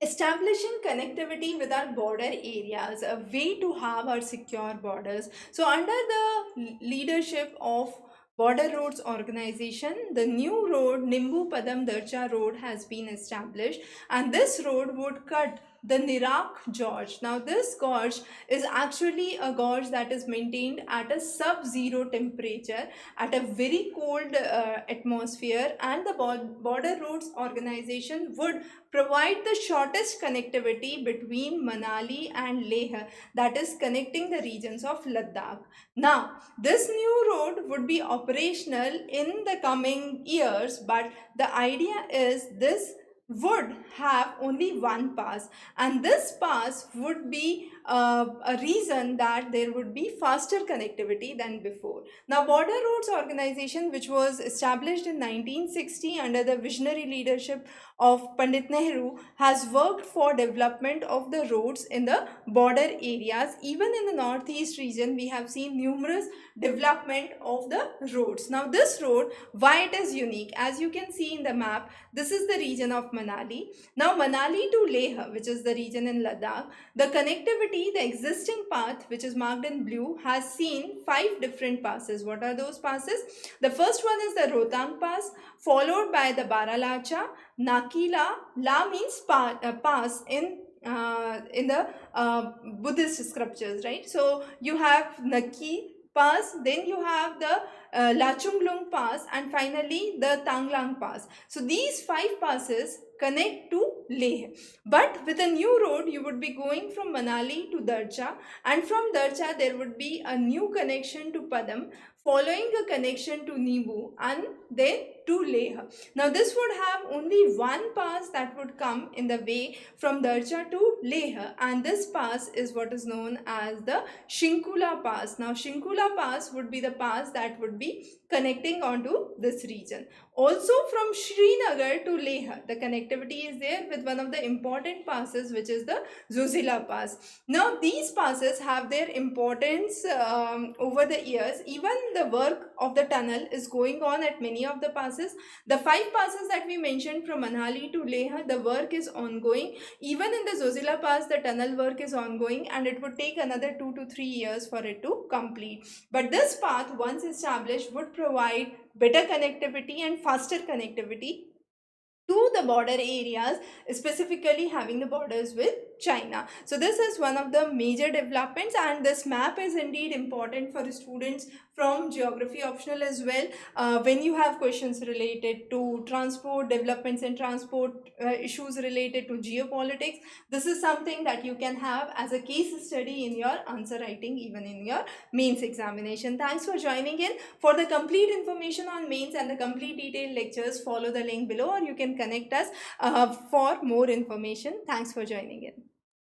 establishing connectivity with our border areas, a way to have our secure borders. So under the leadership of Border Roads Organization, the new road Nimbu Padam Darcha road has been established, and this road would cut the Nirak Gorge. Now this gorge is actually a gorge that is maintained at a sub-zero temperature, at a very cold atmosphere, and the Border Roads Organization would provide the shortest connectivity between Manali and Leh, that is connecting the regions of Ladakh. Now, this new road would be operational in the coming years, but the idea is this would have only one pass, and this pass would be a reason that there would be faster connectivity than before. Now, Border Roads Organization, which was established in 1960 under the visionary leadership of Pandit Nehru, has worked for development of the roads in the border areas. Even in the northeast region, we have seen numerous development of the roads. Now this road, why it is unique, as you can see in the map, this is the region of Manali. Now Manali to Leh, which is the region in Ladakh, the connectivity, the existing path which is marked in blue, has seen 5 different passes. What are those passes? The first one is the Rohtang Pass, followed by the Baralacha, Nakila. La means pass in the Buddhist scriptures, right? So you have Naki Pass, then you have the Lachunglung Pass, and finally the Tanglang Pass. So these 5 passes connect to Leh. But with a new road, you would be going from Manali to Darcha, and from Darcha there would be a new connection to Padam, following a connection to Nibu, and then to Leh. Now this would have only one pass that would come in the way from Darcha to Leh, and this pass is what is known as the Shinkula Pass. Now Shinkula Pass would be the pass that would be connecting onto this region. Also from Srinagar to Leh, the connectivity is there with one of the important passes, which is the Zuzila Pass. Now these passes have their importance over the years. Even the work of the tunnel is going on at many of the passes. The 5 passes that we mentioned from Manali to Leh, the work is ongoing. Even in the Zozila Pass, the tunnel work is ongoing, and it would take another 2 to 3 years for it to complete. But this path, once established, would provide better connectivity and faster connectivity to the border areas, specifically having the borders with China. So this is one of the major developments, and this map is indeed important for students from geography optional as well. When you have questions related to transport, developments and transport, issues related to geopolitics, this is something that you can have as a case study in your answer writing, even in your mains examination. Thanks for joining in. For the complete information on mains and the complete detailed lectures, follow the link below, or you can connect us for more information. Thanks for joining in.